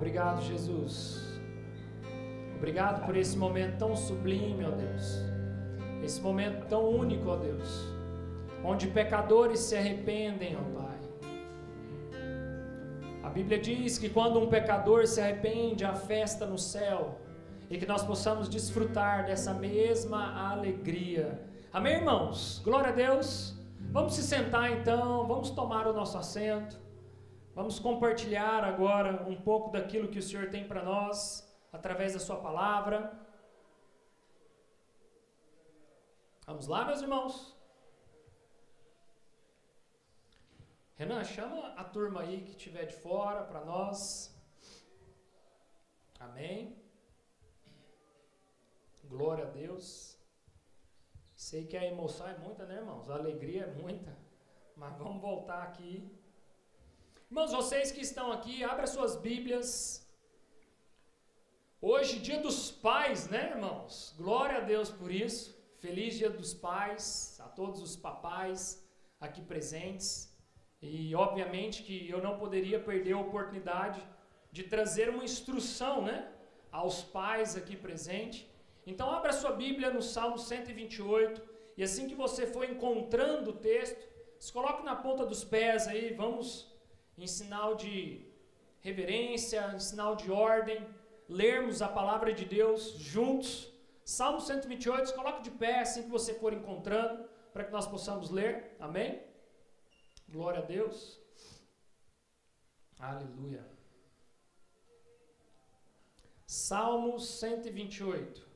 Obrigado, Jesus. Obrigado por esse momento tão sublime, ó Deus. Esse momento tão único, ó Deus, onde pecadores se arrependem, ó Pai. A Bíblia diz que quando um pecador se arrepende, há festa no céu, e que nós possamos desfrutar dessa mesma alegria. Amém, irmãos? Glória a Deus. Vamos se sentar então, vamos tomar o nosso assento, vamos compartilhar agora um pouco daquilo que o Senhor tem para nós, através da sua palavra. Vamos lá, meus irmãos? Renan, chama a turma aí que estiver de fora para nós. Amém. Glória a Deus. Sei que a emoção é muita, né, irmãos? A alegria é muita. Mas vamos voltar aqui. Irmãos, vocês que estão aqui, abra suas Bíblias. Hoje, dia dos pais, né, irmãos? Glória a Deus por isso. Feliz dia dos pais a todos os papais aqui presentes. E, obviamente, que eu não poderia perder a oportunidade de trazer uma instrução, né, aos pais aqui presentes. Então, abra sua Bíblia no Salmo 128, e assim que você for encontrando o texto, se coloque na ponta dos pés aí, vamos, em sinal de reverência, em sinal de ordem, lermos a palavra de Deus juntos. Salmo 128, se coloque de pé assim que você for encontrando, para que nós possamos ler, amém? Glória a Deus. Aleluia. Salmo 128.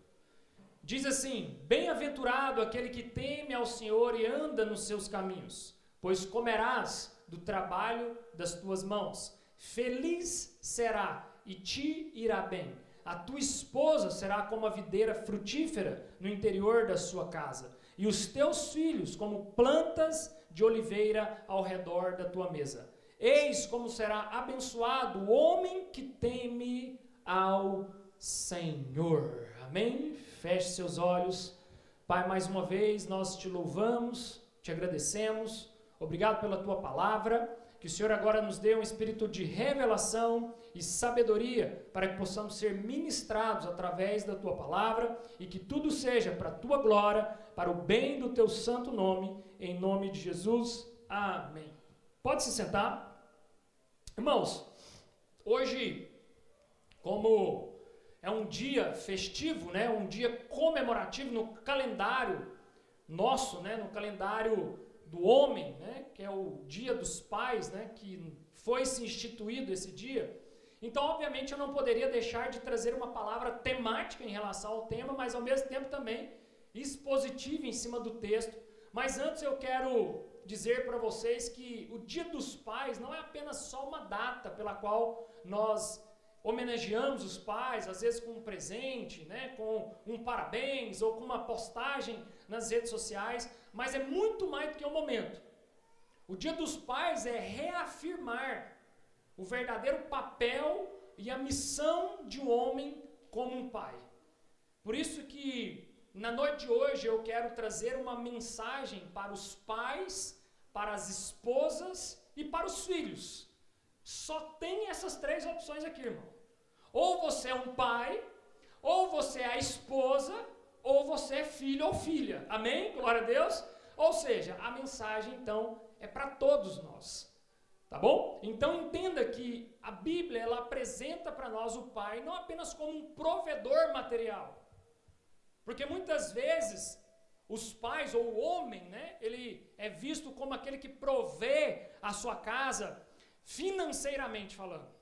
Diz assim: bem-aventurado aquele que teme ao Senhor e anda nos seus caminhos, pois comerás do trabalho das tuas mãos. Feliz será e te irá bem. A tua esposa será como a videira frutífera no interior da sua casa, e os teus filhos como plantas de oliveira ao redor da tua mesa. Eis como será abençoado o homem que teme ao Senhor. Amém? Feche seus olhos. Pai, mais uma vez nós te louvamos, te agradecemos. Obrigado pela tua palavra. Que o Senhor agora nos dê um espírito de revelação e sabedoria para que possamos ser ministrados através da tua palavra e que tudo seja para a tua glória, para o bem do teu santo nome, em nome de Jesus. Amém. Pode se sentar. Irmãos, hoje, como é um dia festivo, né, um dia comemorativo no calendário nosso, né, no calendário do homem, né, que é o dia dos pais, né, que foi se instituído esse dia. Então, obviamente, eu não poderia deixar de trazer uma palavra temática em relação ao tema, mas ao mesmo tempo também expositiva em cima do texto. Mas antes eu quero dizer para vocês que o Dia dos Pais não é apenas só uma data pela qual nós homenageamos os pais, às vezes com um presente, né, com um parabéns ou com uma postagem nas redes sociais, mas é muito mais do que um momento. O Dia dos Pais é reafirmar o verdadeiro papel e a missão de um homem como um pai. Por isso que na noite de hoje eu quero trazer uma mensagem para os pais, para as esposas e para os filhos. Só tem essas três opções aqui, irmão. Ou você é um pai, ou você é a esposa, ou você é filho ou filha. Amém? Glória a Deus. Ou seja, a mensagem então é para todos nós. Tá bom? Então entenda que a Bíblia ela apresenta para nós o pai não apenas como um provedor material. Porque muitas vezes os pais ou o homem, né, ele é visto como aquele que provê a sua casa financeiramente falando.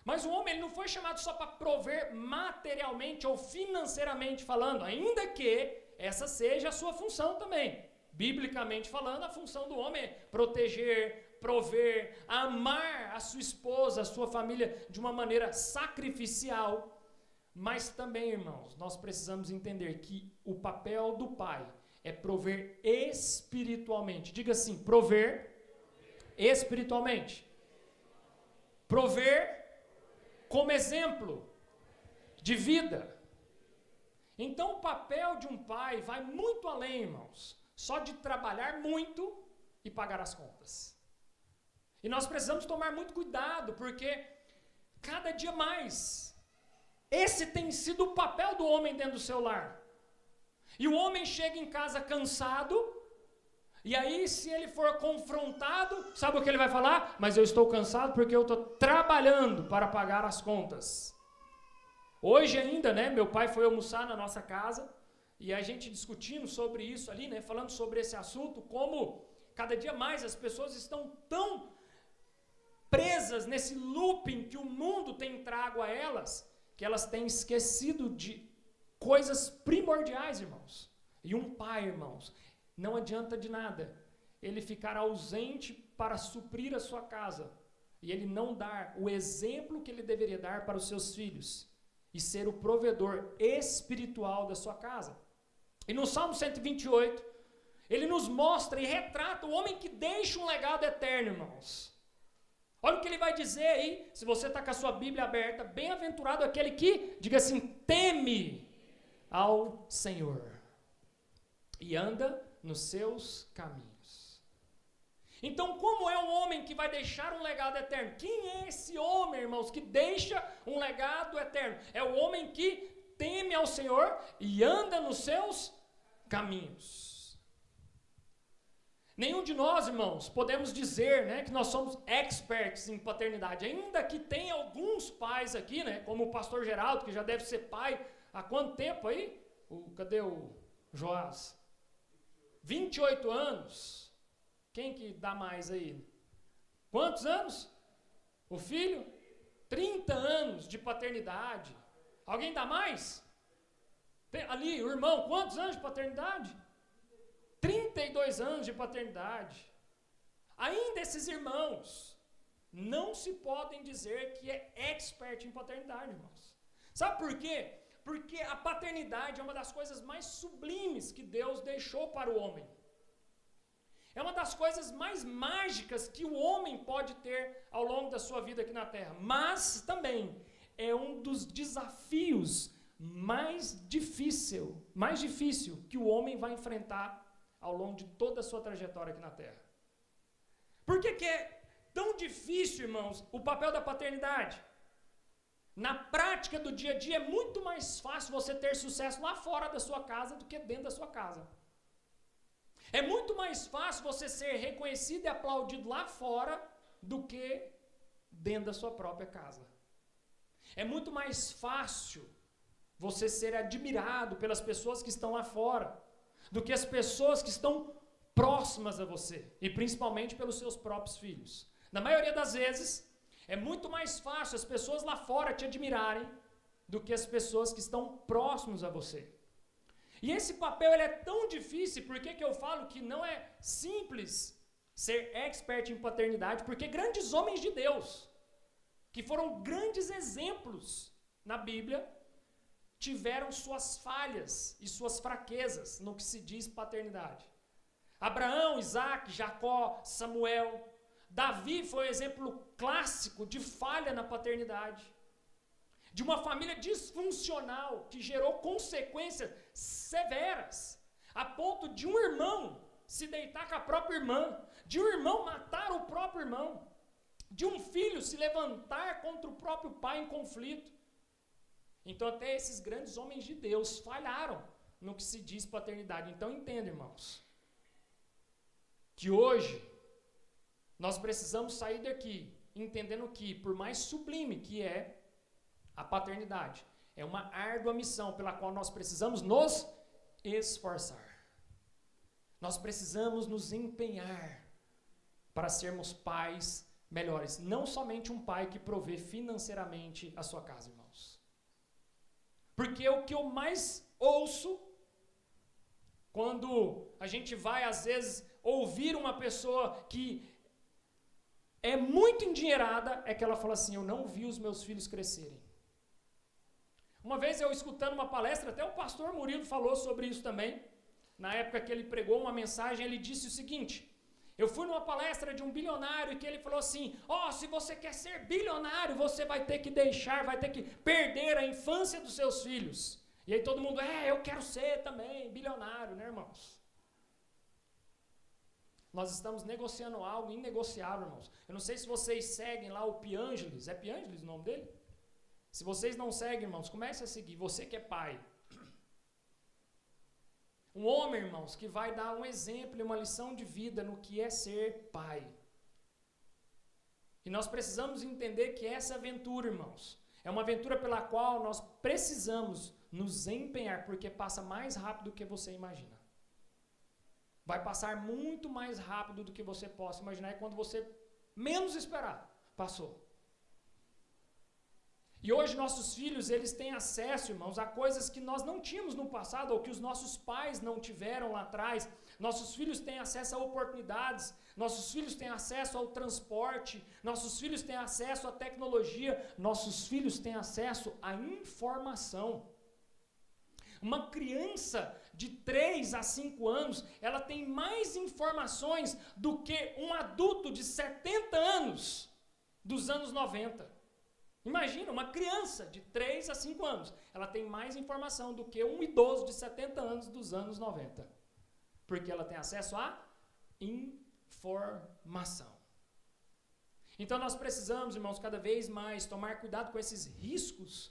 Mas o homem ele não foi chamado só para prover materialmente ou financeiramente falando, ainda que essa seja a sua função também. Biblicamente falando, a função do homem é proteger, prover, amar a sua esposa, a sua família de uma maneira sacrificial. Mas também, irmãos, nós precisamos entender que o papel do pai é prover espiritualmente. Diga assim, prover espiritualmente. Prover como exemplo de vida. Então o papel de um pai vai muito além, irmãos, só de trabalhar muito e pagar as contas. E nós precisamos tomar muito cuidado, porque Cada dia mais. Esse tem sido o papel do homem dentro do seu lar. E o homem chega em casa cansado, e aí se ele for confrontado, sabe o que ele vai falar? Mas eu estou cansado porque eu estou trabalhando para pagar as contas. Hoje ainda, né, meu pai foi almoçar na nossa casa, e a gente discutindo sobre isso ali, né, falando sobre esse assunto, como cada dia mais as pessoas estão tão presas nesse looping que o mundo tem trago a elas, que elas têm esquecido de coisas primordiais, irmãos. E um pai, irmãos, não adianta de nada ele ficar ausente para suprir a sua casa e ele não dar o exemplo que ele deveria dar para os seus filhos e ser o provedor espiritual da sua casa. E no Salmo 128, ele nos mostra e retrata o homem que deixa um legado eterno, irmãos. Olha o que ele vai dizer aí, se você está com a sua Bíblia aberta, bem-aventurado aquele que, diga assim, teme ao Senhor e anda nos seus caminhos. Então, como é um homem que vai deixar um legado eterno? Quem é esse homem, irmãos, que deixa um legado eterno? É o homem que teme ao Senhor e anda nos seus caminhos. Nenhum de nós, irmãos, podemos dizer, né, que nós somos experts em paternidade, ainda que tem alguns pais aqui, né, como o pastor Geraldo, que já deve ser pai há quanto tempo aí? Cadê o Joás? 28 anos. Quem que dá mais aí? Quantos anos? O filho? 30 anos de paternidade. Alguém dá mais? Ali, o irmão, quantos anos de paternidade? 32 anos de paternidade. Ainda esses irmãos não se podem dizer que é expert em paternidade, irmãos. Sabe por quê? Porque a paternidade é uma das coisas mais sublimes que Deus deixou para o homem. É uma das coisas mais mágicas que o homem pode ter ao longo da sua vida aqui na Terra. Mas também é um dos desafios mais difícil que o homem vai enfrentar ao longo de toda a sua trajetória aqui na Terra. Por que é tão difícil, irmãos, o papel da paternidade? Na prática do dia a dia é muito mais fácil você ter sucesso lá fora da sua casa do que dentro da sua casa. É muito mais fácil você ser reconhecido e aplaudido lá fora do que dentro da sua própria casa. É muito mais fácil você ser admirado pelas pessoas que estão lá fora do que as pessoas que estão próximas a você, e principalmente pelos seus próprios filhos. Na maioria das vezes, é muito mais fácil as pessoas lá fora te admirarem do que as pessoas que estão próximos a você. E esse papel ele é tão difícil, por que eu falo que não é simples ser expert em paternidade? Porque grandes homens de Deus, que foram grandes exemplos na Bíblia, tiveram suas falhas e suas fraquezas no que se diz paternidade. Abraão, Isaac, Jacó, Samuel, Davi foi um exemplo clássico de falha na paternidade. De uma família disfuncional que gerou consequências severas, a ponto de um irmão se deitar com a própria irmã, de um irmão matar o próprio irmão, de um filho se levantar contra o próprio pai em conflito. Então até esses grandes homens de Deus falharam no que se diz paternidade. Então entenda, irmãos, que hoje nós precisamos sair daqui entendendo que, por mais sublime que é a paternidade, é uma árdua missão pela qual nós precisamos nos esforçar. Nós precisamos nos empenhar para sermos pais melhores. Não somente um pai que provê financeiramente a sua casa, irmãos. Porque o que eu mais ouço, quando a gente vai, às vezes, ouvir uma pessoa que é muito endinheirada, é que ela fala assim, eu não vi os meus filhos crescerem. Uma vez eu escutando uma palestra, até o pastor Murilo falou sobre isso também, na época que ele pregou uma mensagem, ele disse o seguinte, eu fui numa palestra de um bilionário que ele falou assim, se você quer ser bilionário, você vai ter que vai ter que perder a infância dos seus filhos. E aí todo mundo, eu quero ser também bilionário, né, irmãos? Nós estamos negociando algo inegociável, irmãos. Eu não sei se vocês seguem lá o Piangelis, é Piangelis o nome dele? Se vocês não seguem, irmãos, comece a seguir. Você que é pai. Um homem, irmãos, que vai dar um exemplo e uma lição de vida no que é ser pai. E nós precisamos entender que essa aventura, irmãos, é uma aventura pela qual nós precisamos nos empenhar, porque passa mais rápido do que você imagina. Vai passar muito mais rápido do que você possa imaginar, e quando você menos esperar, passou. E hoje nossos filhos, eles têm acesso, irmãos, a coisas que nós não tínhamos no passado, ou que os nossos pais não tiveram lá atrás. Nossos filhos têm acesso a oportunidades, nossos filhos têm acesso ao transporte, nossos filhos têm acesso à tecnologia, nossos filhos têm acesso à informação. Uma criança de 3 a 5 anos, ela tem mais informações do que um adulto de 70 anos dos anos 90. Imagina, uma criança de 3 a 5 anos, ela tem mais informação do que um idoso de 70 anos dos anos 90. Porque ela tem acesso à informação. Então nós precisamos, irmãos, cada vez mais tomar cuidado com esses riscos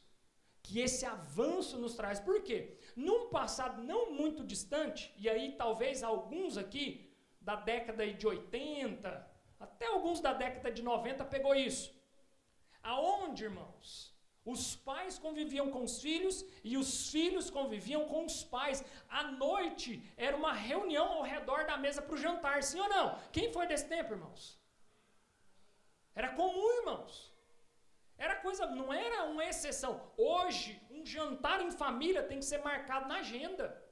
que esse avanço nos traz. Por quê? Num passado não muito distante, e aí talvez alguns aqui da década de 80, até alguns da década de 90 pegou isso. Aonde, irmãos, os pais conviviam com os filhos e os filhos conviviam com os pais. À noite era uma reunião ao redor da mesa para o jantar, sim ou não? Quem foi desse tempo, irmãos? Era comum, irmãos. Era coisa, não era uma exceção. Hoje, um jantar em família tem que ser marcado na agenda.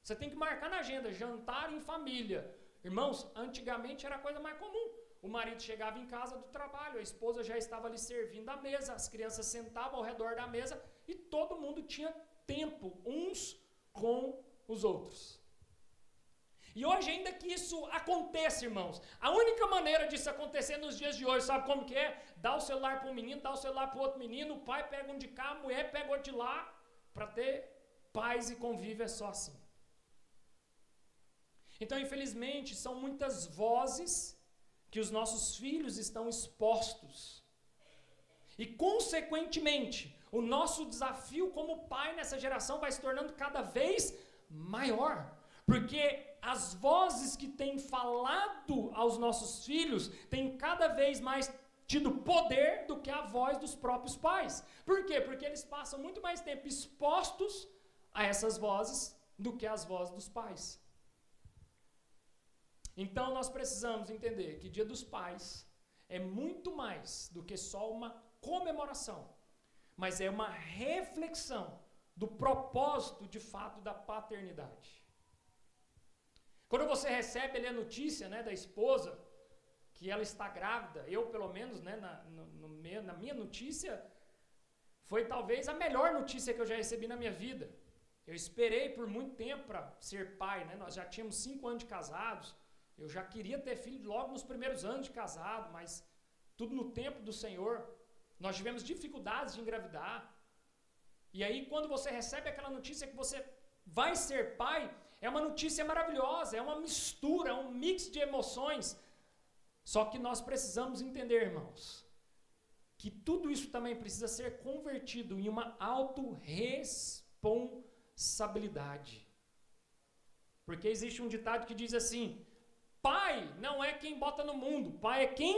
Você tem que marcar na agenda, jantar em família. Irmãos, antigamente era a coisa mais comum. O marido chegava em casa do trabalho, a esposa já estava ali servindo a mesa, as crianças sentavam ao redor da mesa e todo mundo tinha tempo uns com os outros. E hoje, ainda que isso aconteça, irmãos, a única maneira disso acontecer nos dias de hoje, sabe como que é? Dá o celular para um menino, dá o celular para o outro menino, o pai pega um de cá, a mulher pega outro de lá, para ter paz e convívio é só assim. Então, infelizmente, são muitas vozes que os nossos filhos estão expostos. E, consequentemente, o nosso desafio como pai nessa geração vai se tornando cada vez maior. Porque as vozes que têm falado aos nossos filhos têm cada vez mais tido poder do que a voz dos próprios pais. Por quê? Porque eles passam muito mais tempo expostos a essas vozes do que as vozes dos pais. Então nós precisamos entender que Dia dos Pais é muito mais do que só uma comemoração, mas é uma reflexão do propósito de fato da paternidade. Quando você recebe ali a notícia, né, da esposa, que ela está grávida, eu pelo menos, né, na minha notícia, foi talvez a melhor notícia que eu já recebi na minha vida. Eu esperei por muito tempo para ser pai, né? Nós já tínhamos 5 anos de casados. Eu já queria ter filho logo nos primeiros anos de casado, mas tudo no tempo do Senhor. Nós tivemos dificuldades de engravidar. E aí, quando você recebe aquela notícia que você vai ser pai, é uma notícia maravilhosa, é uma mistura, é um mix de emoções. Só que nós precisamos entender, irmãos, que tudo isso também precisa ser convertido em uma autorresponsabilidade. Porque existe um ditado que diz assim: pai não é quem bota no mundo, pai é quem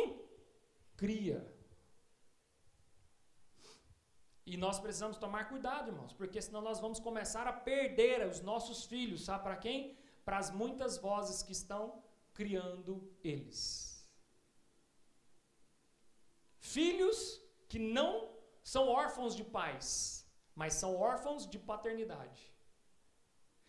cria. E nós precisamos tomar cuidado, irmãos, porque senão nós vamos começar a perder os nossos filhos, sabe para quem? Para as muitas vozes que estão criando eles. Filhos que não são órfãos de pais, mas são órfãos de paternidade.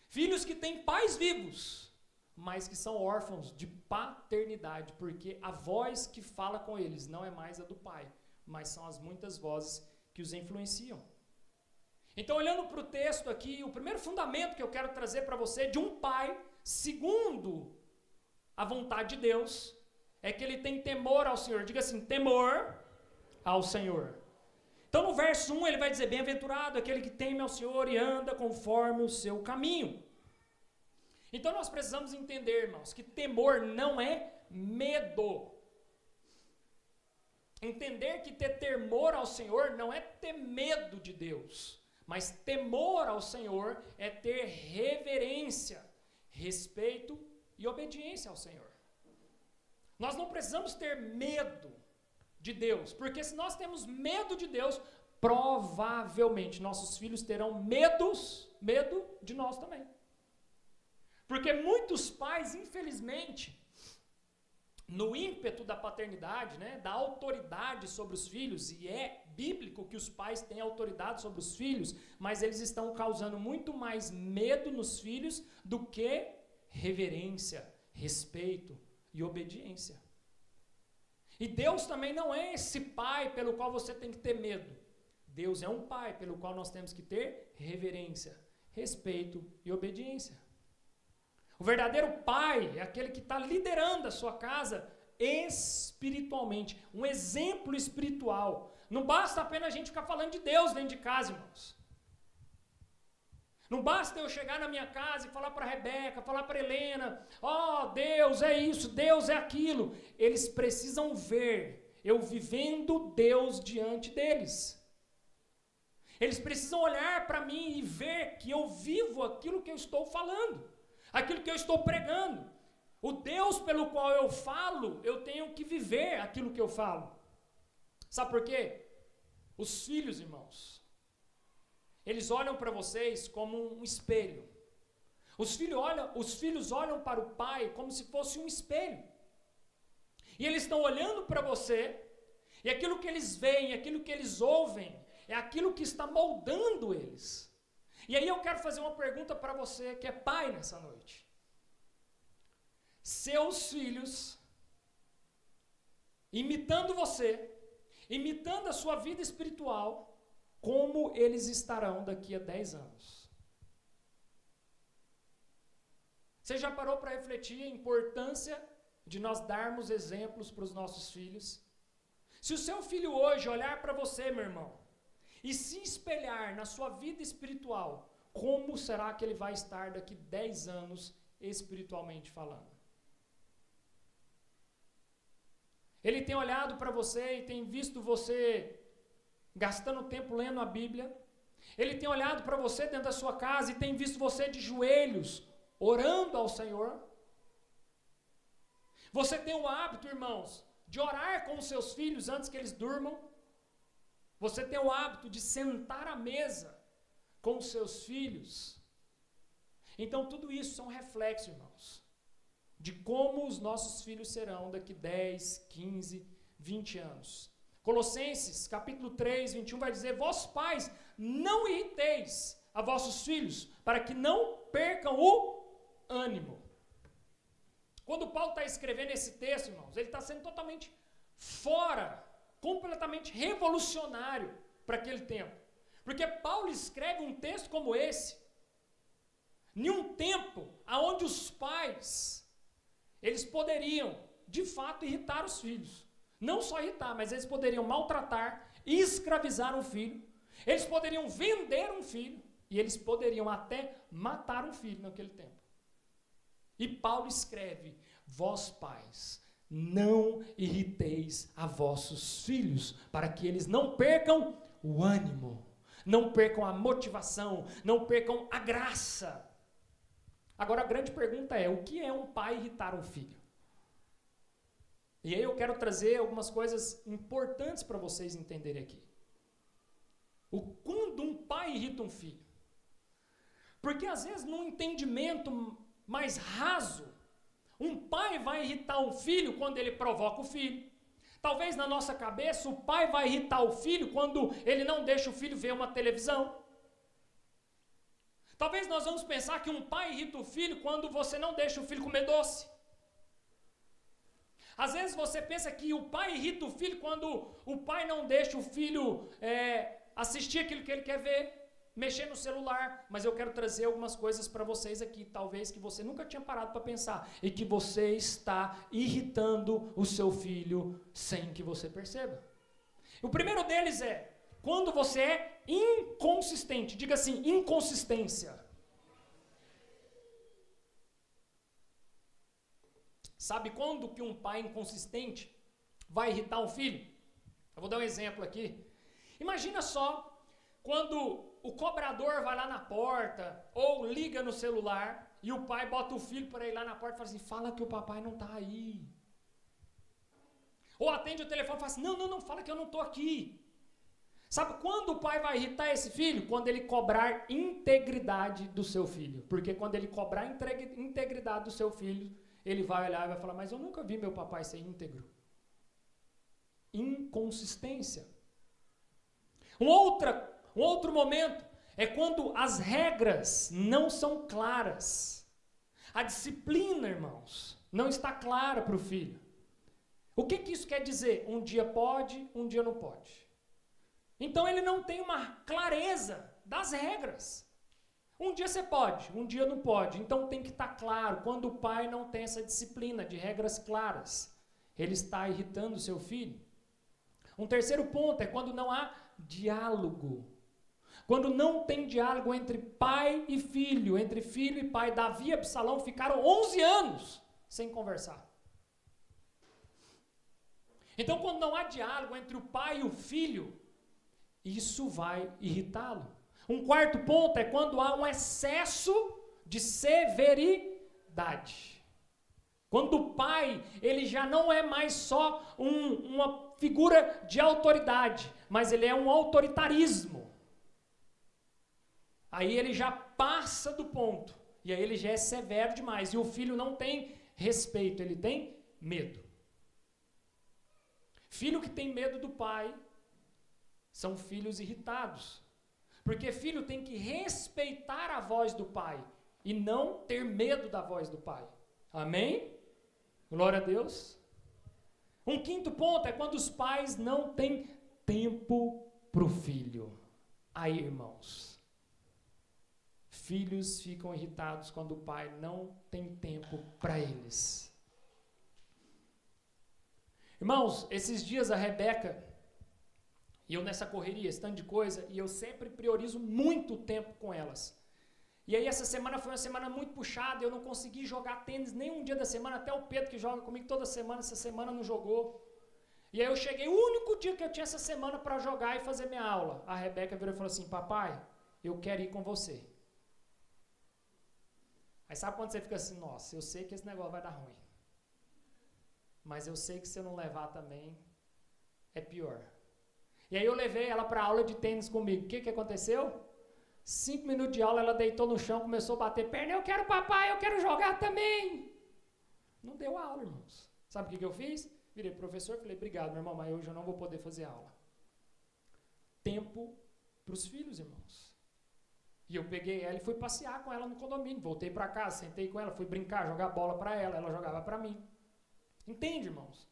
Filhos que têm pais vivos, mas que são órfãos de paternidade, porque a voz que fala com eles não é mais a do pai, mas são as muitas vozes que os influenciam. Então, olhando para o texto aqui, o primeiro fundamento que eu quero trazer para você de um pai, segundo a vontade de Deus, é que ele tem temor ao Senhor. Diga assim, temor ao Senhor. Então, no verso 1, ele vai dizer, bem-aventurado aquele que teme ao Senhor e anda conforme o seu caminho. Então, nós precisamos entender, irmãos, que temor não é medo. Entender que ter temor ao Senhor não é ter medo de Deus, mas temor ao Senhor é ter reverência, respeito e obediência ao Senhor. Nós não precisamos ter medo de Deus, porque se nós temos medo de Deus, provavelmente nossos filhos terão medo de nós também. Porque muitos pais, infelizmente, no ímpeto da paternidade, né, da autoridade sobre os filhos, e é bíblico que os pais têm autoridade sobre os filhos, mas eles estão causando muito mais medo nos filhos do que reverência, respeito e obediência. E Deus também não é esse pai pelo qual você tem que ter medo. Deus é um pai pelo qual nós temos que ter reverência, respeito e obediência. O verdadeiro pai é aquele que está liderando a sua casa espiritualmente, um exemplo espiritual. Não basta apenas a gente ficar falando de Deus dentro de casa, irmãos. Não basta eu chegar na minha casa e falar para a Rebeca, falar para a Helena, Deus é isso, Deus é aquilo. Eles precisam ver eu vivendo Deus diante deles. Eles precisam olhar para mim e ver que eu vivo aquilo que eu estou falando, aquilo que eu estou pregando. O Deus pelo qual eu falo, eu tenho que viver aquilo que eu falo. Sabe por quê? Os filhos, irmãos, eles olham para vocês como um espelho. Os filhos olham para o pai como se fosse um espelho. E eles estão olhando para você, e aquilo que eles veem, aquilo que eles ouvem, é aquilo que está moldando eles. E aí eu quero fazer uma pergunta para você que é pai nessa noite. Seus filhos, imitando você, imitando a sua vida espiritual, como eles estarão daqui a 10 anos? Você já parou para refletir a importância de nós darmos exemplos para os nossos filhos? Se o seu filho hoje olhar para você, meu irmão, e se espelhar na sua vida espiritual, como será que ele vai estar daqui 10 anos espiritualmente falando? Ele tem olhado para você e tem visto você gastando tempo lendo a Bíblia. Ele tem olhado para você dentro da sua casa e tem visto você de joelhos, orando ao Senhor. Você tem o hábito, irmãos, de orar com os seus filhos antes que eles durmam. Você tem o hábito de sentar à mesa com os seus filhos. Então tudo isso são reflexos, irmãos, de como os nossos filhos serão daqui 10, 15, 20 anos. Colossenses, capítulo 3, 21, vai dizer: vós pais, não irriteis a vossos filhos, para que não percam o ânimo. Quando Paulo está escrevendo esse texto, irmãos, ele está sendo totalmente fora, completamente revolucionário para aquele tempo. Porque Paulo escreve um texto como esse, em um tempo onde os pais, eles poderiam, de fato, irritar os filhos. Não só irritar, mas eles poderiam maltratar, escravizar um filho, eles poderiam vender um filho, e eles poderiam até matar um filho naquele tempo. E Paulo escreve: vós pais, não irriteis a vossos filhos, para que eles não percam o ânimo, não percam a motivação, não percam a graça. Agora a grande pergunta é: o que é um pai irritar um filho? E aí eu quero trazer algumas coisas importantes para vocês entenderem aqui. Quando um pai irrita um filho? Porque às vezes num entendimento mais raso, um pai vai irritar um filho quando ele provoca o filho. Talvez na nossa cabeça o pai vai irritar o filho quando ele não deixa o filho ver uma televisão. Talvez nós vamos pensar que um pai irrita o filho quando você não deixa o filho comer doce. Às vezes você pensa que o pai irrita o filho quando o pai não deixa o filho assistir aquilo que ele quer ver, mexer no celular. Mas eu quero trazer algumas coisas para vocês aqui, talvez que você nunca tinha parado para pensar, e que você está irritando o seu filho sem que você perceba. O primeiro deles é quando você é inconsistente. Diga assim: inconsistência. Sabe quando que um pai inconsistente vai irritar um filho? Eu vou dar um exemplo aqui. Imagina só quando o cobrador vai lá na porta ou liga no celular e o pai bota o filho para ir lá na porta e fala assim, fala que o papai não está aí. Ou atende o telefone e fala assim, não, fala que eu não estou aqui. Sabe quando o pai vai irritar esse filho? Quando ele cobrar integridade do seu filho. Porque quando ele cobrar integridade do seu filho, ele vai olhar e vai falar, mas eu nunca vi meu papai ser íntegro. Inconsistência. Um outro momento é quando as regras não são claras. A disciplina, irmãos, não está clara para o filho. O que isso quer dizer? Um dia pode, um dia não pode. Então ele não tem uma clareza das regras. Um dia você pode, um dia não pode. Então tem que estar claro. Quando o pai não tem essa disciplina de regras claras, ele está irritando o seu filho. Um terceiro ponto é quando não há diálogo. Quando não tem diálogo entre pai e filho, entre filho e pai. Davi e Absalão ficaram 11 anos sem conversar. Então, quando não há diálogo entre o pai e o filho, isso vai irritá-lo. Um quarto ponto é quando há um excesso de severidade. Quando o pai, ele já não é mais só uma figura de autoridade, mas ele é um autoritarismo. Aí ele já passa do ponto, e aí ele já é severo demais, e o filho não tem respeito, ele tem medo. Filho que tem medo do pai, são filhos irritados. Porque filho tem que respeitar a voz do pai e não ter medo da voz do pai. Amém? Glória a Deus. Um quinto ponto é quando os pais não têm tempo para o filho. Aí, irmãos, filhos ficam irritados quando o pai não tem tempo para eles. Irmãos, esses dias a Rebeca, e eu nessa correria, esse tanto de coisa, e eu sempre priorizo muito tempo com elas. E aí essa semana foi uma semana muito puxada, eu não consegui jogar tênis nenhum dia da semana, até o Pedro que joga comigo toda semana, essa semana não jogou. E aí eu cheguei, o único dia que eu tinha essa semana para jogar e fazer minha aula. A Rebeca virou e falou assim, papai, eu quero ir com você. Aí sabe quando você fica assim, nossa, eu sei que esse negócio vai dar ruim. Mas eu sei que se eu não levar também, é pior. E aí eu levei ela para a aula de tênis comigo. O que aconteceu? 5 minutos de aula, ela deitou no chão, começou a bater perna. Eu quero papai, eu quero jogar também. Não deu aula, irmãos. Sabe o que eu fiz? Virei pro professor e falei, obrigado, meu irmão, mas hoje eu não vou poder fazer aula. Tempo para os filhos, irmãos. E eu peguei ela e fui passear com ela no condomínio. Voltei para casa, sentei com ela, fui brincar, jogar bola para ela, ela jogava para mim. Entende, irmãos?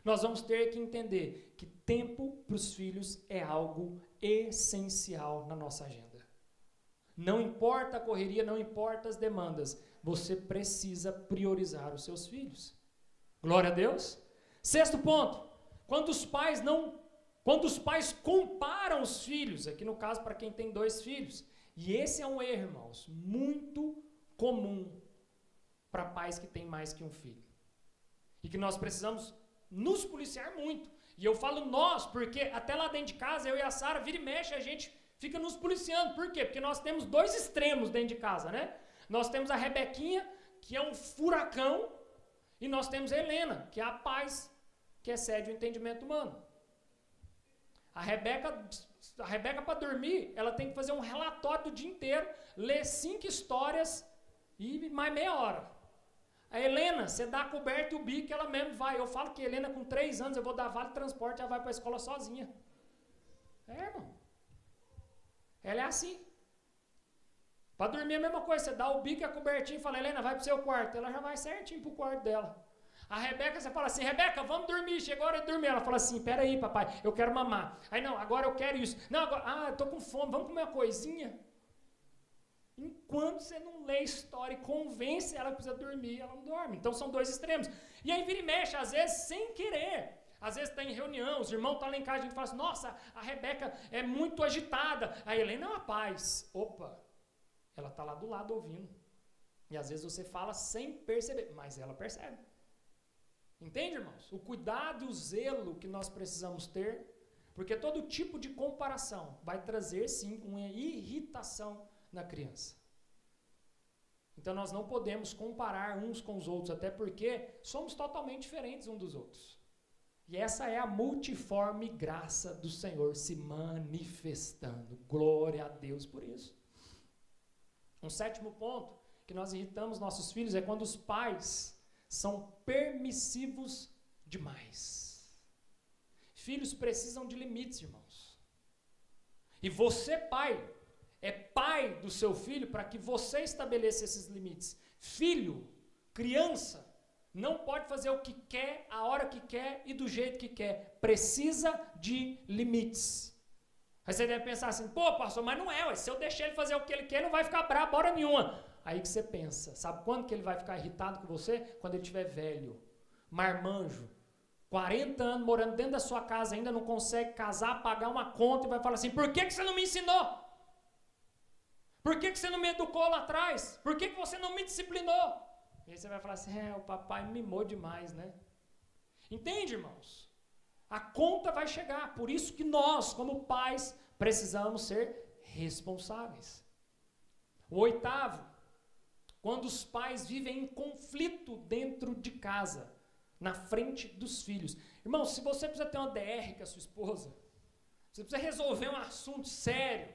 Nós vamos ter que entender que tempo para os filhos é algo essencial na nossa agenda. Não importa a correria, não importa as demandas, você precisa priorizar os seus filhos. Glória a Deus. Sexto ponto, quando os pais comparam os filhos, aqui no caso para quem tem 2 filhos, e esse é um erro, irmãos, muito comum para pais que têm mais que um filho. E que nós precisamos nos policiar muito. E eu falo nós, porque até lá dentro de casa, eu e a Sara, vira e mexe, a gente fica nos policiando. Por quê? Porque nós temos 2 extremos dentro de casa, né? Nós temos a Rebequinha, que é um furacão, e nós temos a Helena, que é a paz, que excede o entendimento humano. A Rebeca para dormir, ela tem que fazer um relatório do dia inteiro, ler 5 histórias e mais meia hora. A Helena, você dá a coberta e o bico, ela mesmo vai. Eu falo que a Helena, com 3 anos, eu vou dar vale transporte, ela vai para a escola sozinha. É, irmão. Ela é assim. Para dormir é a mesma coisa, você dá o bico e a cobertinha e fala, Helena, vai para o seu quarto. Ela já vai certinho para o quarto dela. A Rebeca, você fala assim, Rebeca, vamos dormir, chegou a hora de dormir. Ela fala assim, peraí, papai, eu quero mamar. Aí, não, agora eu quero isso. Não, agora, eu estou com fome, vamos comer uma coisinha? Enquanto você não lê história e convence ela que precisa dormir, ela não dorme. Então são 2 extremos. E aí vira e mexe, às vezes sem querer. Às vezes está em reunião, os irmãos estão lá em casa, a gente fala assim, nossa, a Rebeca é muito agitada. A Helena é uma paz. Opa, ela está lá do lado ouvindo. E às vezes você fala sem perceber, mas ela percebe. Entende, irmãos? O cuidado e o zelo que nós precisamos ter Porque todo tipo de comparação vai trazer, sim, uma irritação na criança. Então nós não podemos comparar uns com os outros, até porque somos totalmente diferentes uns dos outros. E essa é a multiforme graça do Senhor se manifestando. Glória a Deus por isso. Um sétimo ponto que nós irritamos nossos filhos é quando os pais são permissivos demais. Filhos precisam de limites, irmãos. E você, pai, é pai do seu filho para que você estabeleça esses limites. Filho, criança, não pode fazer o que quer, a hora que quer e do jeito que quer. Precisa de limites. Aí você deve pensar assim, pô, pastor, mas não é, se eu deixar ele fazer o que ele quer, ele não vai ficar bravo hora nenhuma. Aí que você pensa, sabe quando que ele vai ficar irritado com você? Quando ele estiver velho, marmanjo, 40 anos morando dentro da sua casa, ainda não consegue casar, pagar uma conta e vai falar assim, por que você não me ensinou? Por que você não me educou lá atrás? Por que você não me disciplinou? E aí você vai falar assim, o papai mimou demais, né? Entende, irmãos? A conta vai chegar, por isso que nós, como pais, precisamos ser responsáveis. O oitavo, quando os pais vivem em conflito dentro de casa, na frente dos filhos. Irmão, se você precisa ter uma DR com a sua esposa, você precisa resolver um assunto sério,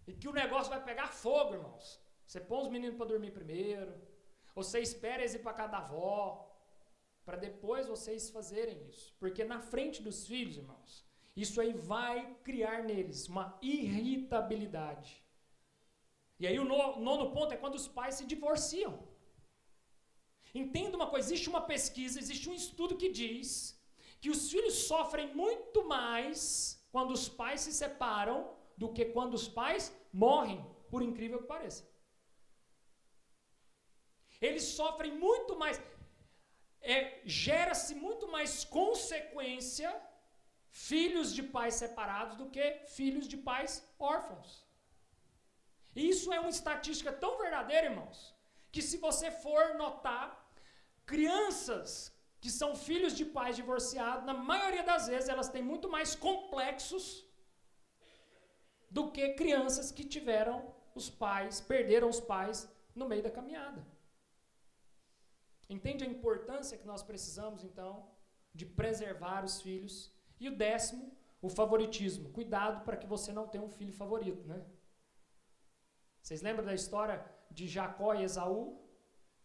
e que o negócio vai pegar fogo, irmãos. Você põe os meninos para dormir primeiro, ou você espera eles ir para casa da avó, para depois vocês fazerem isso. Porque na frente dos filhos, irmãos, isso aí vai criar neles uma irritabilidade. E aí o nono ponto é quando os pais se divorciam. Entenda uma coisa, existe uma pesquisa, existe um estudo que diz que os filhos sofrem muito mais quando os pais se separam do que quando os pais morrem, por incrível que pareça. Eles sofrem muito mais, gera-se muito mais consequência filhos de pais separados do que filhos de pais órfãos. E isso é uma estatística tão verdadeira, irmãos, que se você for notar, crianças que são filhos de pais divorciados, na maioria das vezes elas têm muito mais complexos do que crianças que tiveram os pais, perderam os pais no meio da caminhada. Entende a importância que nós precisamos, então, de preservar os filhos? E o décimo, o favoritismo. Cuidado para que você não tenha um filho favorito, né? Vocês lembram da história de Jacó e Esaú?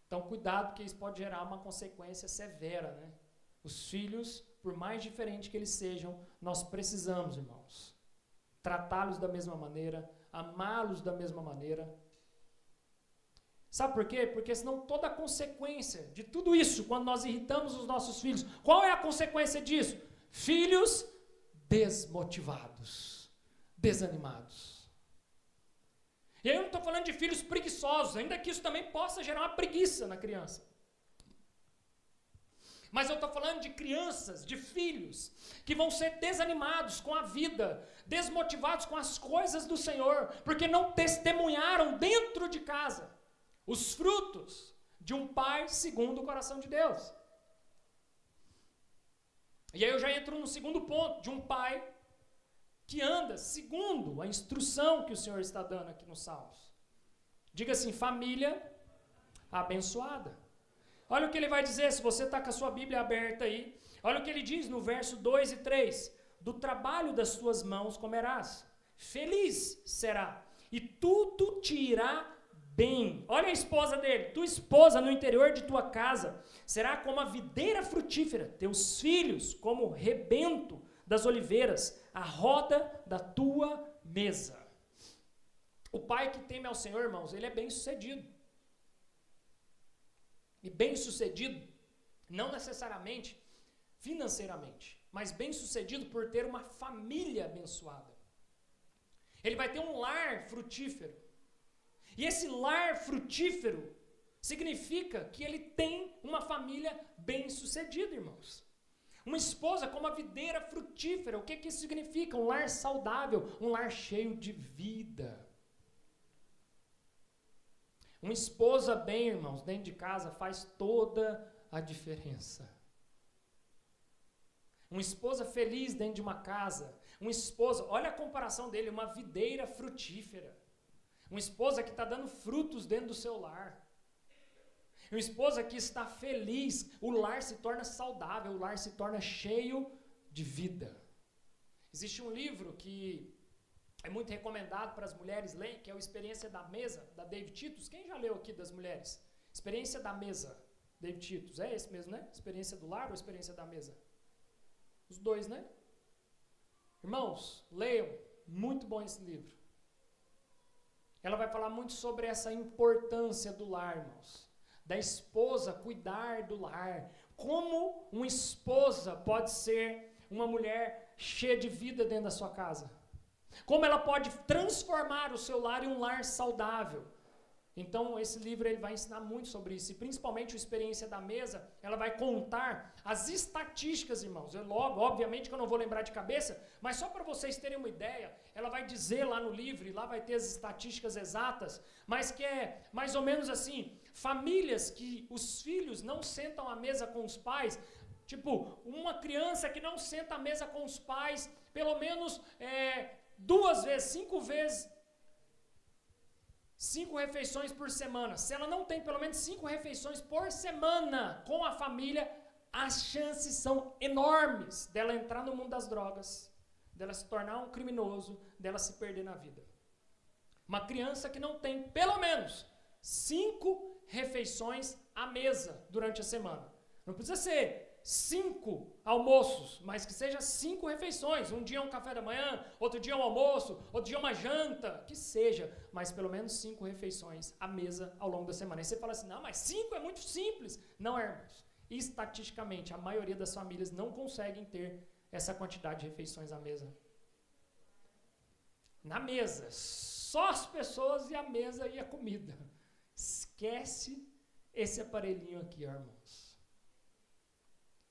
Então, cuidado, porque isso pode gerar uma consequência severa, né? Os filhos, por mais diferentes que eles sejam, nós precisamos, irmãos, tratá-los da mesma maneira, amá-los da mesma maneira. Sabe por quê? Porque senão toda a consequência de tudo isso, quando nós irritamos os nossos filhos, qual é a consequência disso? Filhos desmotivados, desanimados. E aí eu não estou falando de filhos preguiçosos, ainda que isso também possa gerar uma preguiça na criança. Mas eu estou falando de crianças, de filhos, que vão ser desanimados com a vida, desmotivados com as coisas do Senhor, porque não testemunharam dentro de casa os frutos de um pai segundo o coração de Deus. E aí eu já entro no segundo ponto, de um pai que anda segundo a instrução que o Senhor está dando aqui nos Salmos. Diga assim, família abençoada. Olha o que ele vai dizer, se você está com a sua Bíblia aberta aí. Olha o que ele diz no verso 2 e 3. Do trabalho das tuas mãos comerás, feliz será, e tudo te irá bem. Olha a esposa dele, tua esposa no interior de tua casa será como a videira frutífera, teus filhos como o rebento das oliveiras, a roda da tua mesa. O pai que teme ao Senhor, irmãos, ele é bem sucedido. E bem sucedido, não necessariamente financeiramente, mas bem sucedido por ter uma família abençoada. Ele vai ter um lar frutífero. E esse lar frutífero significa que ele tem uma família bem-sucedida, irmãos. Uma esposa como a videira frutífera. O que isso significa? Um lar saudável, um lar cheio de vida. Uma esposa bem, irmãos, dentro de casa faz toda a diferença. Uma esposa feliz dentro de uma casa. Uma esposa, olha a comparação dele, uma videira frutífera. Uma esposa que está dando frutos dentro do seu lar. Uma esposa que está feliz, o lar se torna saudável, o lar se torna cheio de vida. Existe um livro que é muito recomendado para as mulheres lerem, que é o Experiência da Mesa, da David Titus. Quem já leu aqui das mulheres? Experiência da Mesa, David Titus. É esse mesmo, né? Experiência do lar ou Experiência da Mesa? Os dois, né? Irmãos, leiam. Muito bom esse livro. Ela vai falar muito sobre essa importância do lar, irmãos. Da esposa cuidar do lar. Como uma esposa pode ser uma mulher cheia de vida dentro da sua casa. Como ela pode transformar o seu lar em um lar saudável. Então, esse livro ele vai ensinar muito sobre isso. E principalmente a Experiência da Mesa, ela vai contar as estatísticas, irmãos. Obviamente que eu não vou lembrar de cabeça, mas só para vocês terem uma ideia, ela vai dizer lá no livro, e lá vai ter as estatísticas exatas, mas que é mais ou menos assim, famílias que os filhos não sentam à mesa com os pais, tipo, uma criança que não senta à mesa com os pais, pelo menos 5 refeições por semana. Se ela não tem pelo menos 5 refeições por semana com a família, as chances são enormes dela entrar no mundo das drogas, dela se tornar um criminoso, dela se perder na vida. Uma criança que não tem pelo menos 5 refeições à mesa durante a semana. Não precisa ser 5 almoços, mas que seja 5 refeições. Um dia um café da manhã, outro dia um almoço, outro dia uma janta, que seja, mas pelo menos 5 refeições à mesa ao longo da semana. E você fala assim, não, mas 5 é muito simples. Não é, irmãos. Estatisticamente, a maioria das famílias não conseguem ter essa quantidade de refeições à mesa. Na mesa, só as pessoas e a mesa e a comida. Esquece esse aparelhinho aqui, ó, irmãos.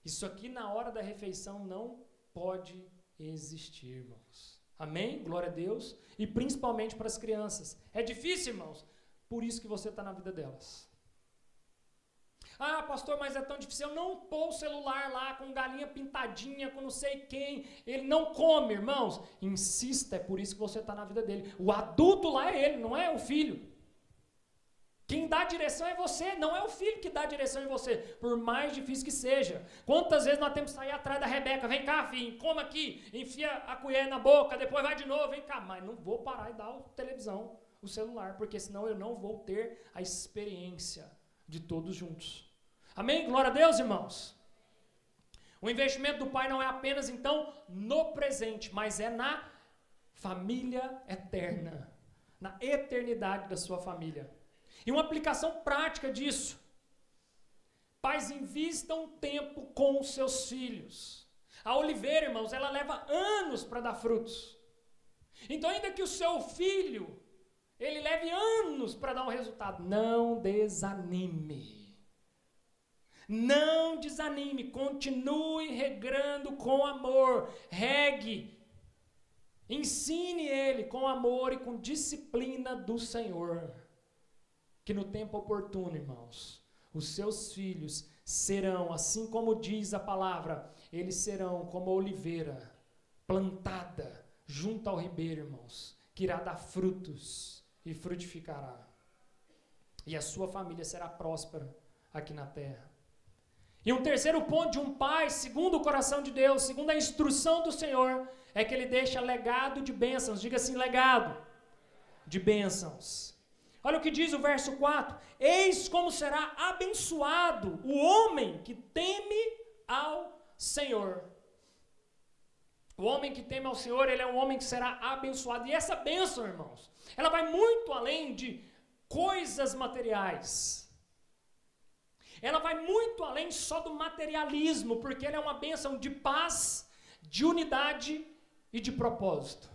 Isso aqui na hora da refeição não pode existir, irmãos. Amém? Glória a Deus. E principalmente para as crianças. É difícil, irmãos? Por isso que você está na vida delas. Ah, pastor, mas é tão difícil. Eu não pôr o celular lá com galinha pintadinha, com não sei quem. Ele não come, irmãos. Insista, é por isso que você está na vida dele. O adulto lá é ele, não é o filho. Quem dá direção é você, não é o filho que dá direção em você, por mais difícil que seja. Quantas vezes nós temos que sair atrás da Rebeca, vem cá, filho, coma aqui, enfia a colher na boca, depois vai de novo, vem cá. Mas não vou parar e dar a televisão, o celular, porque senão eu não vou ter a experiência de todos juntos. Amém? Glória a Deus, irmãos. O investimento do pai não é apenas, então, no presente, mas é na família eterna, na eternidade da sua família. E uma aplicação prática disso. Pais, invistam tempo com os seus filhos. A oliveira, irmãos, ela leva anos para dar frutos. Então, ainda que o seu filho, ele leve anos para dar um resultado, não desanime. Não desanime, continue regando com amor. Regue. Ensine ele com amor e com disciplina do Senhor. Que no tempo oportuno, irmãos, os seus filhos serão, assim como diz a palavra, eles serão como a oliveira plantada junto ao ribeiro, irmãos, que irá dar frutos e frutificará. E a sua família será próspera aqui na terra. E um terceiro ponto de um pai, segundo o coração de Deus, segundo a instrução do Senhor, é que ele deixa legado de bênçãos. Diga assim, legado de bênçãos. Olha o que diz o verso 4. Eis como será abençoado o homem que teme ao Senhor. O homem que teme ao Senhor, ele é um homem que será abençoado. E essa bênção, irmãos, ela vai muito além de coisas materiais. Ela vai muito além só do materialismo, porque ela é uma bênção de paz, de unidade e de propósito.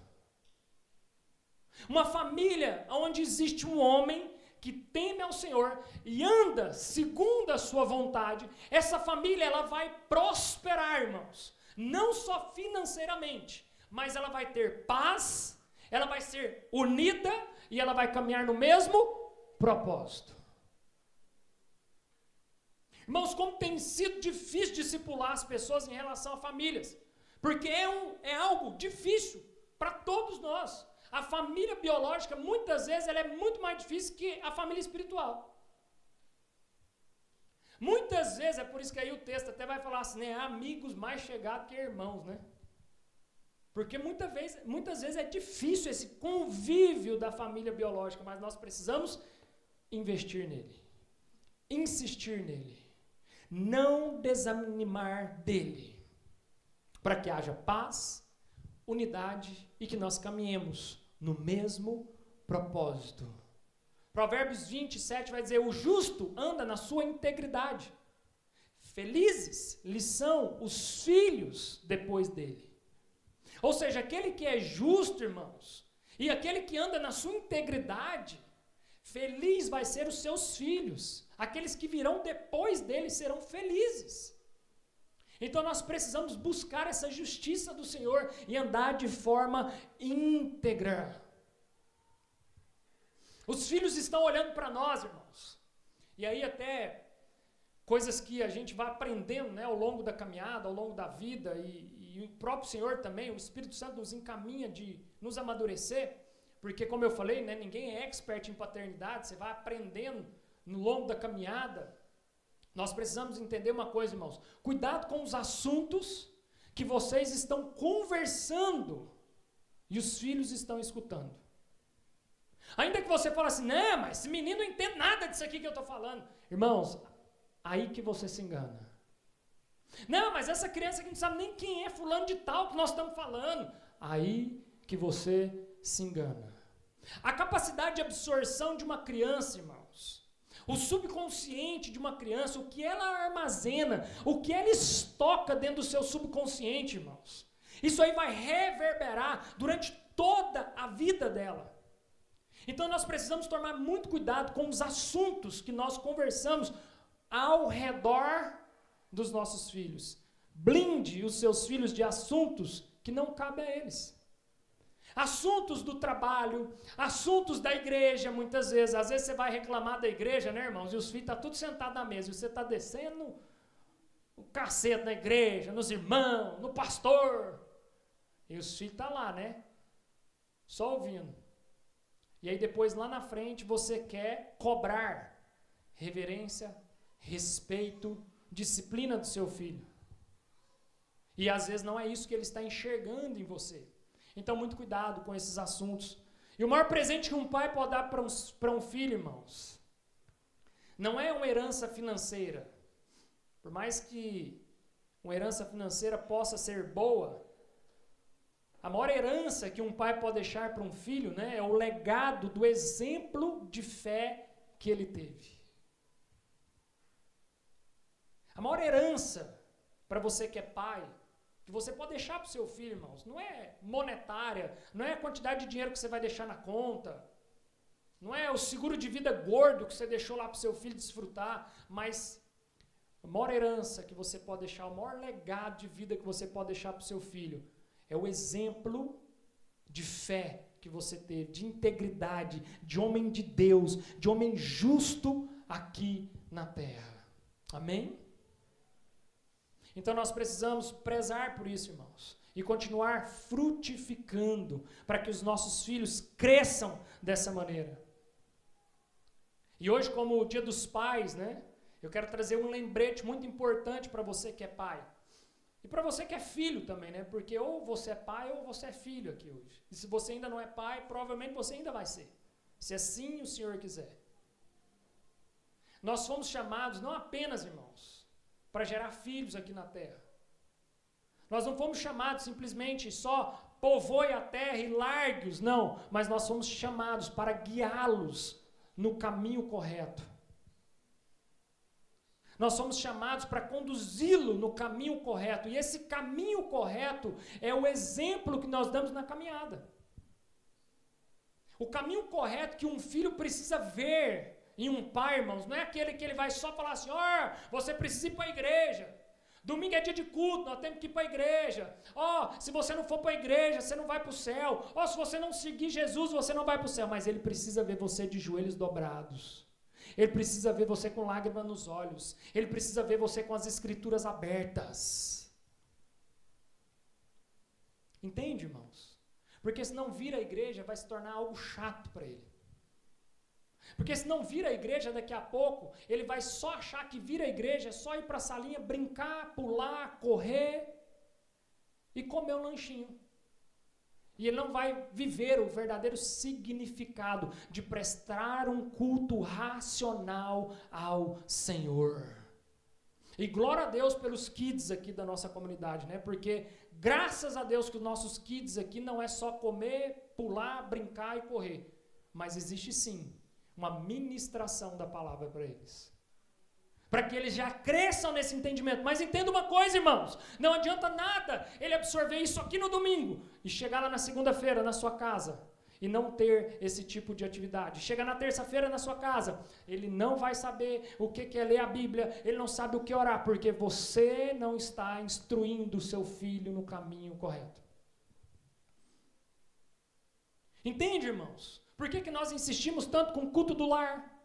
Uma família onde existe um homem que teme ao Senhor e anda segundo a sua vontade, essa família ela vai prosperar, irmãos. Não só financeiramente, mas ela vai ter paz, ela vai ser unida e ela vai caminhar no mesmo propósito. Irmãos, como tem sido difícil discipular as pessoas em relação a famílias. Porque é algo difícil para todos nós. A família biológica, muitas vezes, ela é muito mais difícil que a família espiritual. Muitas vezes, é por isso que aí o texto até vai falar assim, né? Amigos mais chegados que irmãos, né? Porque muitas vezes é difícil esse convívio da família biológica, mas nós precisamos investir nele, insistir nele, não desanimar dele, para que haja paz, unidade e que nós caminhemos no mesmo propósito. Provérbios 27 vai dizer, o justo anda na sua integridade. Felizes lhe são os filhos depois dele. Ou seja, aquele que é justo, irmãos, e aquele que anda na sua integridade, feliz vai ser os seus filhos. Aqueles que virão depois dele serão felizes. Então nós precisamos buscar essa justiça do Senhor e andar de forma íntegra. Os filhos estão olhando para nós, irmãos. E aí até coisas que a gente vai aprendendo, né, ao longo da caminhada, ao longo da vida, e o próprio Senhor também, o Espírito Santo nos encaminha de nos amadurecer, porque como eu falei, né, ninguém é expert em paternidade, você vai aprendendo no longo da caminhada. Nós precisamos entender uma coisa, irmãos, cuidado com os assuntos que vocês estão conversando e os filhos estão escutando. Ainda que você fale assim, não, mas esse menino não entende nada disso aqui que eu estou falando. Irmãos, aí que você se engana. Não, mas essa criança aqui não sabe nem quem é fulano de tal que nós estamos falando. Aí que você se engana. A capacidade de absorção de uma criança, irmãos, o subconsciente de uma criança, o que ela armazena, o que ela estoca dentro do seu subconsciente, irmãos, isso aí vai reverberar durante toda a vida dela. Então nós precisamos tomar muito cuidado com os assuntos que nós conversamos ao redor dos nossos filhos. Blinde os seus filhos de assuntos que não cabem a eles. Assuntos do trabalho, assuntos da igreja, muitas vezes. Às vezes você vai reclamar da igreja, né, irmãos? E os filhos estão tudo sentados na mesa. E você está descendo o cacete na igreja, nos irmãos, no pastor. E os filhos estão lá, né? Só ouvindo. E aí depois, lá na frente, você quer cobrar reverência, respeito, disciplina do seu filho. E às vezes não é isso que ele está enxergando em você. Então, muito cuidado com esses assuntos. E o maior presente que um pai pode dar para um filho, irmãos, não é uma herança financeira. Por mais que uma herança financeira possa ser boa, a maior herança que um pai pode deixar para um filho, né, é o legado do exemplo de fé que ele teve. A maior herança para você que é pai, que você pode deixar para o seu filho, irmãos, não é monetária, não é a quantidade de dinheiro que você vai deixar na conta, não é o seguro de vida gordo que você deixou lá para o seu filho desfrutar, mas a maior herança que você pode deixar, o maior legado de vida que você pode deixar para o seu filho, é o exemplo de fé que você teve, de integridade, de homem de Deus, de homem justo aqui na terra. Amém? Então nós precisamos prezar por isso, irmãos, e continuar frutificando para que os nossos filhos cresçam dessa maneira. E hoje, como o Dia dos Pais, né, eu quero trazer um lembrete muito importante para você que é pai. E para você que é filho também, né? Porque ou você é pai ou você é filho aqui hoje. E se você ainda não é pai, provavelmente você ainda vai ser. Se assim o Senhor quiser. Nós fomos chamados não apenas, irmãos, para gerar filhos aqui na terra. Nós não fomos chamados simplesmente só povoe a terra e largue-os, não. Mas nós fomos chamados para guiá-los no caminho correto. Nós somos chamados para conduzi-lo no caminho correto. E esse caminho correto é o exemplo que nós damos na caminhada. O caminho correto que um filho precisa ver em um pai, irmãos, não é aquele que ele vai só falar assim, você precisa ir para a igreja. Domingo é dia de culto, nós temos que ir para a igreja. Se você não for para a igreja, você não vai para o céu. Se você não seguir Jesus, você não vai para o céu. Mas ele precisa ver você de joelhos dobrados. Ele precisa ver você com lágrima nos olhos. Ele precisa ver você com as escrituras abertas. Entende, irmãos? Porque se não vir a igreja, vai se tornar algo chato para ele. Porque se não vir a igreja, daqui a pouco, ele vai só achar que vir a igreja é só ir para a salinha, brincar, pular, correr e comer um lanchinho. E ele não vai viver o verdadeiro significado de prestar um culto racional ao Senhor. E glória a Deus pelos kids aqui da nossa comunidade, né? Porque graças a Deus que os nossos kids aqui não é só comer, pular, brincar e correr. Mas existe sim uma ministração da palavra para eles. Para que eles já cresçam nesse entendimento. Mas entenda uma coisa, irmãos. Não adianta nada ele absorver isso aqui no domingo e chegar lá na segunda-feira na sua casa e não ter esse tipo de atividade. Chega na terça-feira na sua casa, ele não vai saber o que é ler a Bíblia, ele não sabe o que orar, porque você não está instruindo o seu filho no caminho correto. Entende, irmãos? Por que nós insistimos tanto com o culto do lar?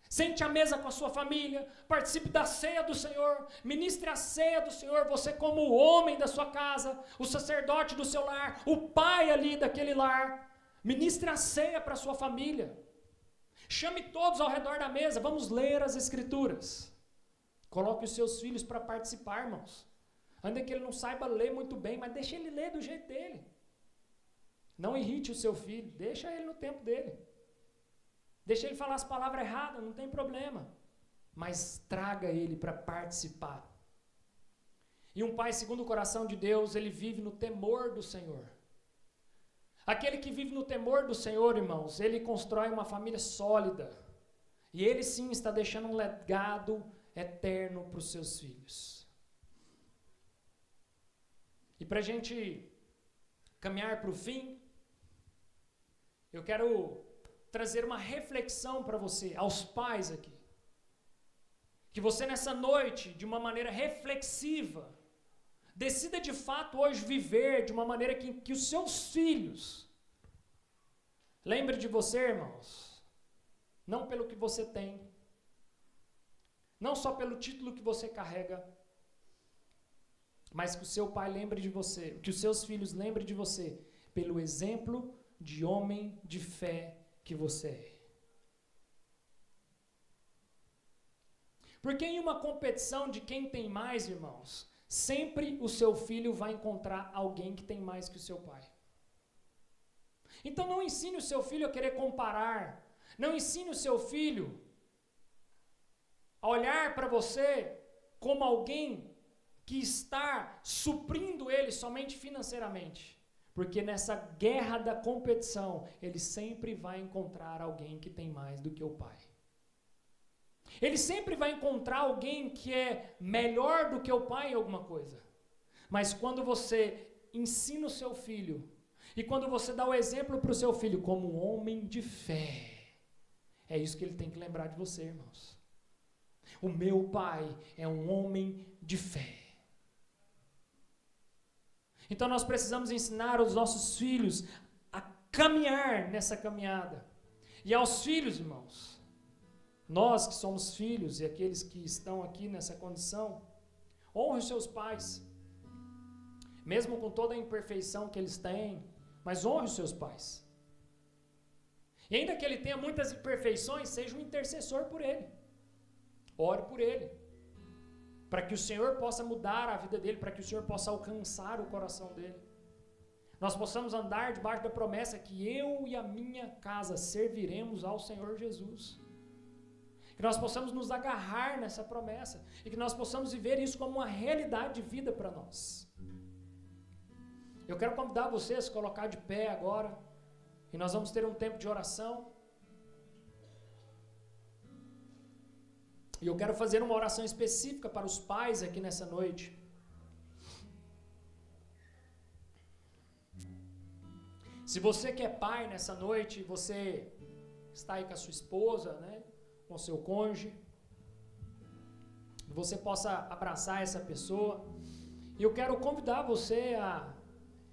Sente à mesa com a sua família, participe da ceia do Senhor, ministre a ceia do Senhor, você como o homem da sua casa, o sacerdote do seu lar, o pai ali daquele lar, ministre a ceia para a sua família, chame todos ao redor da mesa, vamos ler as escrituras, coloque os seus filhos para participar, irmãos, ainda que ele não saiba ler muito bem, mas deixa ele ler do jeito dele, não irrite o seu filho, deixa ele no tempo dele. Deixa ele falar as palavras erradas, não tem problema. Mas traga ele para participar. E um pai segundo o coração de Deus, ele vive no temor do Senhor. Aquele que vive no temor do Senhor, irmãos, ele constrói uma família sólida. E ele sim está deixando um legado eterno para os seus filhos. E para a gente caminhar para o fim, eu quero trazer uma reflexão para você, aos pais aqui. Que você nessa noite, de uma maneira reflexiva, decida de fato hoje viver de uma maneira que os seus filhos lembrem de você, irmãos, não pelo que você tem, não só pelo título que você carrega, mas que o seu pai lembre de você, que os seus filhos lembrem de você, pelo exemplo de homem de fé que você é. Porque em uma competição de quem tem mais, irmãos, sempre o seu filho vai encontrar alguém que tem mais que o seu pai. Então não ensine o seu filho a querer comparar, não ensine o seu filho a olhar para você como alguém que está suprindo ele somente financeiramente. Porque nessa guerra da competição, ele sempre vai encontrar alguém que tem mais do que o pai. Ele sempre vai encontrar alguém que é melhor do que o pai em alguma coisa. Mas quando você ensina o seu filho, e quando você dá o exemplo para o seu filho como um homem de fé, é isso que ele tem que lembrar de você, irmãos. O meu pai é um homem de fé. Então nós precisamos ensinar os nossos filhos a caminhar nessa caminhada. E aos filhos, irmãos, nós que somos filhos e aqueles que estão aqui nessa condição, honre os seus pais, mesmo com toda a imperfeição que eles têm, mas honre os seus pais. E ainda que ele tenha muitas imperfeições, seja um intercessor por ele, ore por ele, para que o Senhor possa mudar a vida dele, para que o Senhor possa alcançar o coração dele. Nós possamos andar debaixo da promessa que eu e a minha casa serviremos ao Senhor Jesus. Que nós possamos nos agarrar nessa promessa e que nós possamos viver isso como uma realidade de vida para nós. Eu quero convidar você a se colocar de pé agora e nós vamos ter um tempo de oração. E eu quero fazer uma oração específica para os pais aqui nessa noite. Se você que é pai nessa noite, você está aí com a sua esposa, né, com o seu cônjuge, você possa abraçar essa pessoa. E eu quero convidar você a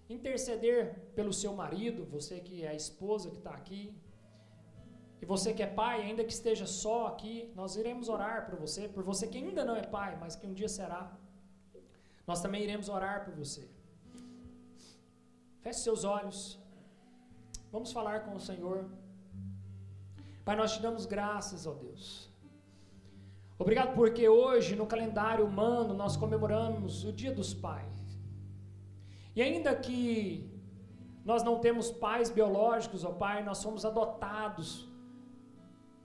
interceder pelo seu marido, você que é a esposa que está aqui. E você que é pai, ainda que esteja só aqui, nós iremos orar por você que ainda não é pai, mas que um dia será. Nós também iremos orar por você. Feche seus olhos. Vamos falar com o Senhor. Pai, nós te damos graças, ó Deus. Obrigado porque hoje, no calendário humano, nós comemoramos o Dia dos Pais. E ainda que nós não temos pais biológicos, ó Pai, nós somos adotados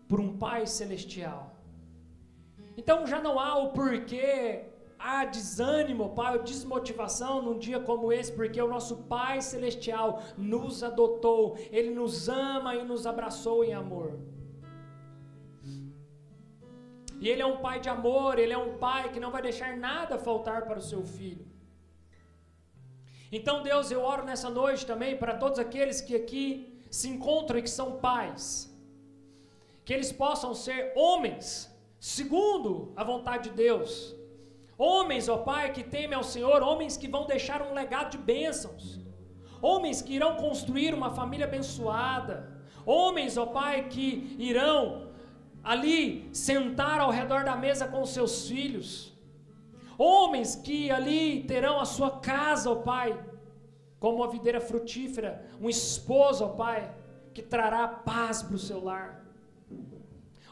por um Pai celestial. Então já não há o porquê, há desânimo, Pai, ou desmotivação num dia como esse, porque o nosso Pai celestial nos adotou, Ele nos ama e nos abraçou em amor. E Ele é um Pai de amor, Ele é um Pai que não vai deixar nada faltar para o seu Filho. Então, Deus, eu oro nessa noite também para todos aqueles que aqui se encontram e que são pais, que eles possam ser homens, segundo a vontade de Deus, homens, ó Pai, que temem ao Senhor, homens que vão deixar um legado de bênçãos, homens que irão construir uma família abençoada, homens, ó Pai, que irão ali sentar ao redor da mesa com os seus filhos, homens que ali terão a sua casa, ó Pai, como uma videira frutífera, um esposo, ó Pai, que trará paz para o seu lar.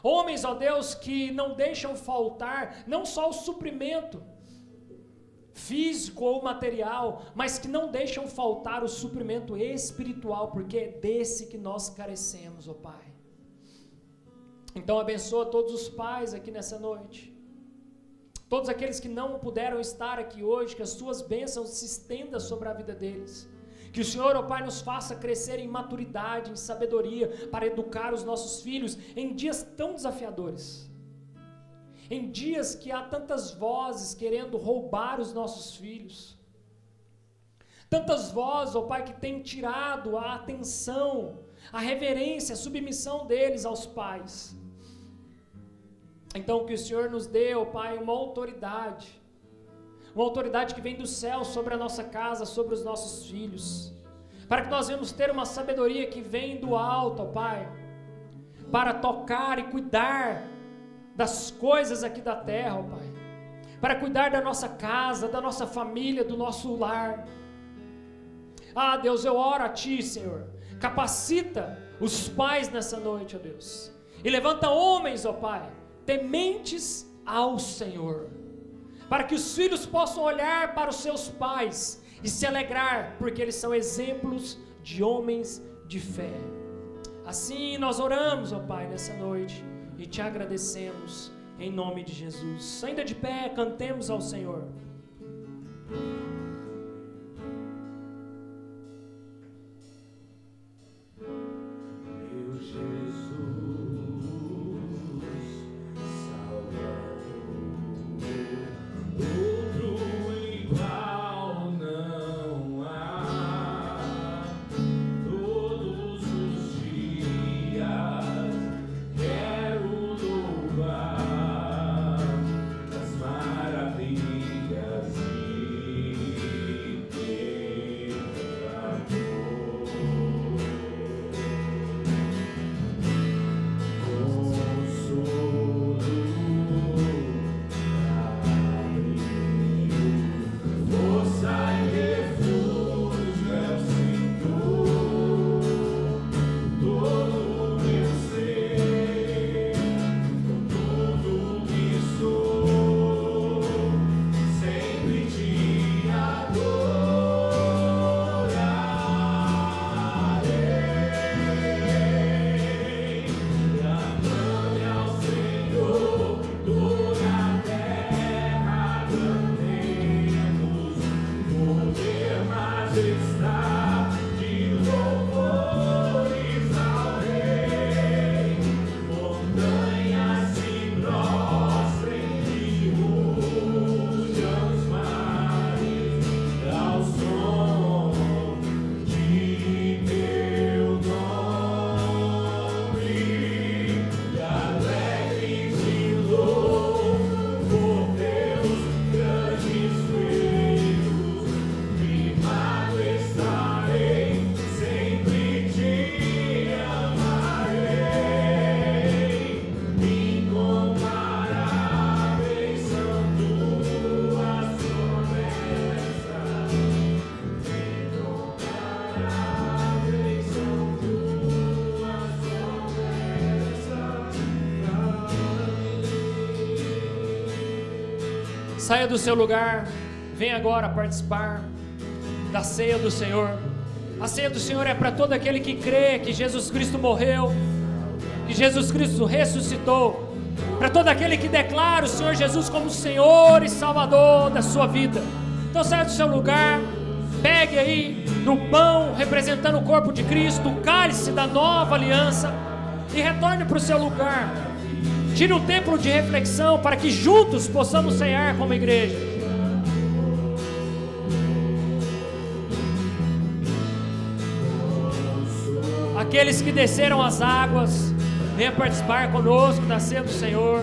Homens, ó Deus, que não deixam faltar, não só o suprimento físico ou material, mas que não deixam faltar o suprimento espiritual, porque é desse que nós carecemos, ó Pai. Então abençoa todos os pais aqui nessa noite. Todos aqueles que não puderam estar aqui hoje, que as suas bênçãos se estendam sobre a vida deles. Que o Senhor, ó Pai, nos faça crescer em maturidade, em sabedoria, para educar os nossos filhos em dias tão desafiadores. Em dias que há tantas vozes querendo roubar os nossos filhos. Tantas vozes, ó Pai, que têm tirado a atenção, a reverência, a submissão deles aos pais. Então que o Senhor nos dê, ó Pai, uma autoridade que vem do céu sobre a nossa casa, sobre os nossos filhos, para que nós venhamos ter uma sabedoria que vem do alto, ó Pai, para tocar e cuidar das coisas aqui da terra, ó Pai, para cuidar da nossa casa, da nossa família, do nosso lar. Ah, Deus, eu oro a Ti, Senhor, capacita os pais nessa noite, ó Deus, e levanta homens, ó Pai, tementes ao Senhor, para que os filhos possam olhar para os seus pais e se alegrar, porque eles são exemplos de homens de fé. Assim nós oramos, ó Pai, nessa noite e Te agradecemos em nome de Jesus. Ainda de pé, cantemos ao Senhor. Está Saia do seu lugar, venha agora participar da ceia do Senhor. A ceia do Senhor é para todo aquele que crê que Jesus Cristo morreu, que Jesus Cristo ressuscitou, para todo aquele que declara o Senhor Jesus como Senhor e Salvador da sua vida. Então saia do seu lugar, pegue aí do pão representando o corpo de Cristo, o cálice da nova aliança, e retorne para o seu lugar. Tire um tempo de reflexão para que juntos possamos ceiar como igreja. Aqueles que desceram as águas, venha participar conosco da ceia do Senhor.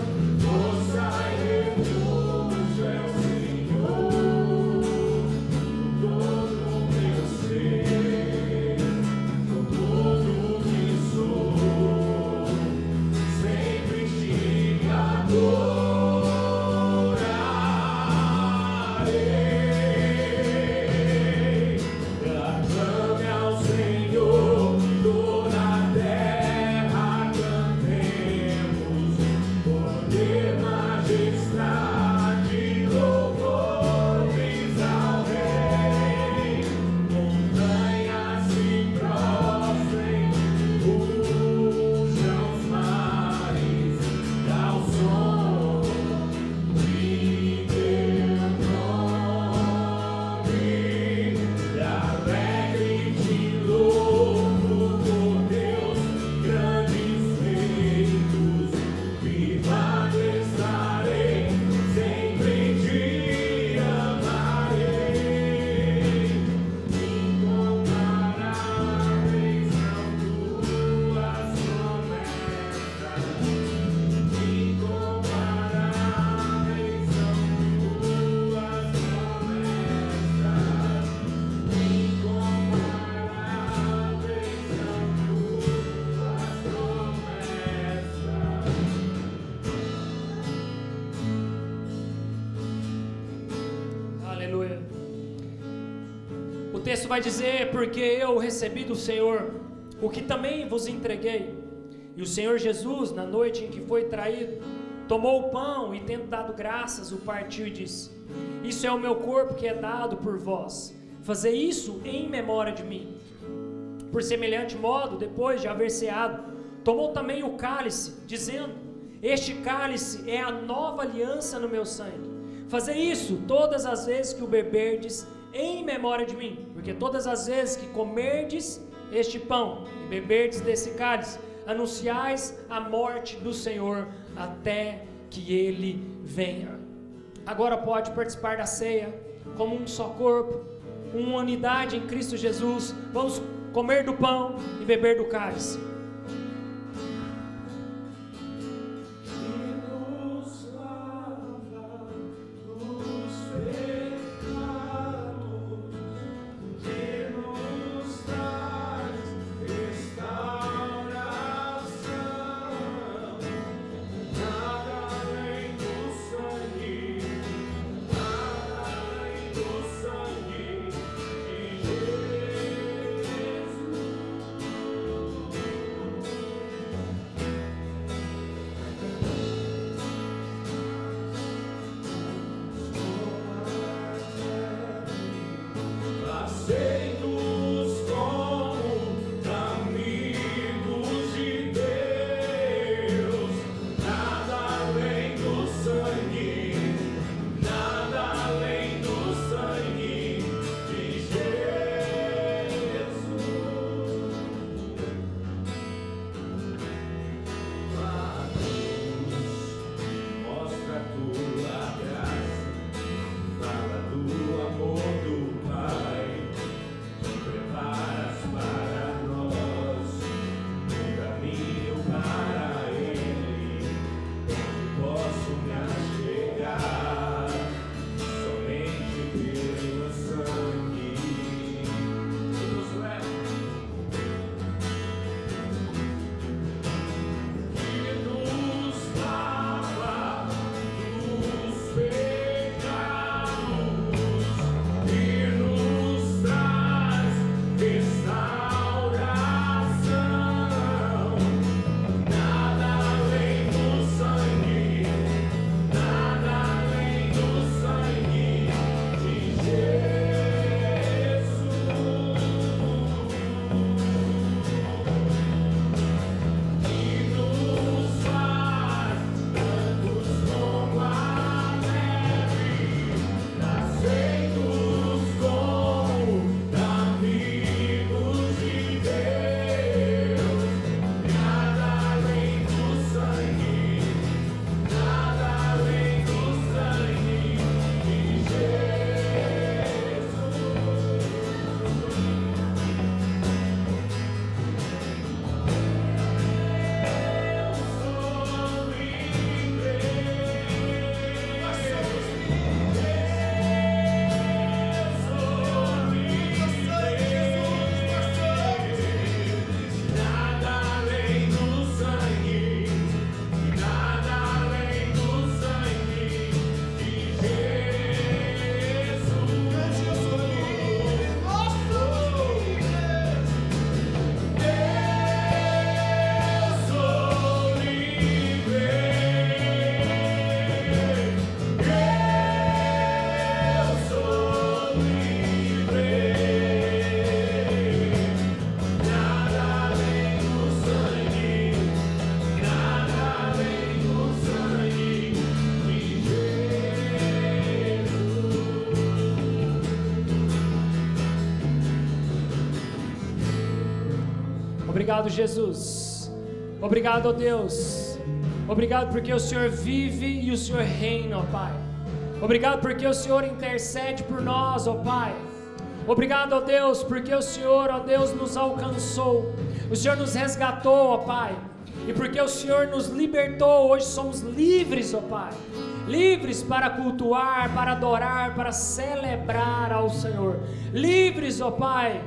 O texto vai dizer: porque eu recebi do Senhor o que também vos entreguei. E o Senhor Jesus, na noite em que foi traído, tomou o pão e, tendo dado graças, o partiu e disse: isso é o meu corpo que é dado por vós, fazei isso em memória de mim. Por semelhante modo, depois de haver ceado, tomou também o cálice, dizendo: este cálice é a nova aliança no meu sangue. Fazei isso todas as vezes que o beberdes em memória de mim. Porque todas as vezes que comerdes este pão e beberdes desse cálice, anunciais a morte do Senhor até que Ele venha. Agora pode participar da ceia como um só corpo, uma unidade em Cristo Jesus. Vamos comer do pão e beber do cálice. Obrigado, Jesus. Obrigado, ó Deus. Obrigado porque o Senhor vive e o Senhor reina, ó Pai. Obrigado porque o Senhor intercede por nós, ó Pai. Obrigado, ó Deus, porque o Senhor, ó Deus, nos alcançou. O Senhor nos resgatou, ó Pai. E porque o Senhor nos libertou, hoje somos livres, ó Pai. Livres para cultuar, para adorar, para celebrar ao Senhor. Livres, ó Pai,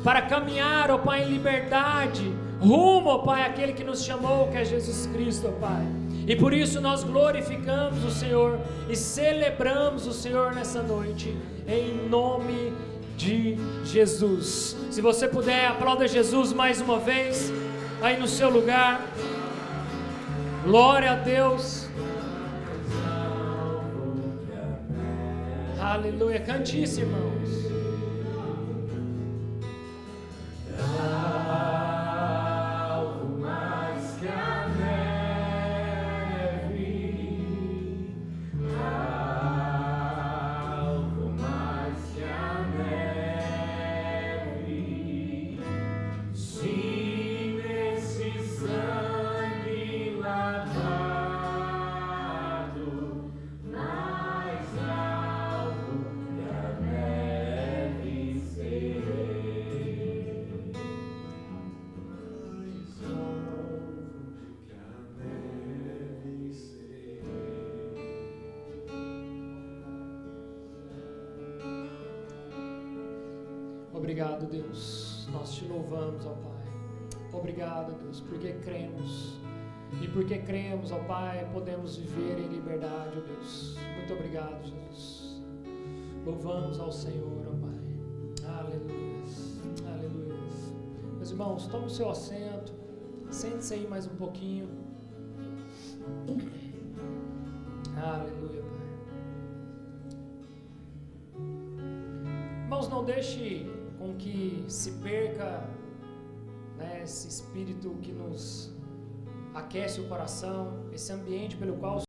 para caminhar, ó Pai, em liberdade, rumo, ó Pai, àquele que nos chamou, que é Jesus Cristo, ó Pai. E por isso nós glorificamos o Senhor e celebramos o Senhor nessa noite, em nome de Jesus. Se você puder, aplauda Jesus mais uma vez, aí no seu lugar. Glória a Deus. Aleluia. Cante isso, irmãos. Obrigado, Deus, nós te louvamos, ó Pai. Obrigado, Deus, porque cremos. E porque cremos, ó Pai, podemos viver em liberdade, ó Deus. Muito obrigado, Jesus. Louvamos ao Senhor, ó Pai. Aleluia. Aleluia. Meus irmãos, tome o seu assento. Sente-se aí mais um pouquinho. Aleluia, Pai. Irmãos, não deixe com que se perca, né, esse espírito que nos aquece o coração, esse ambiente pelo qual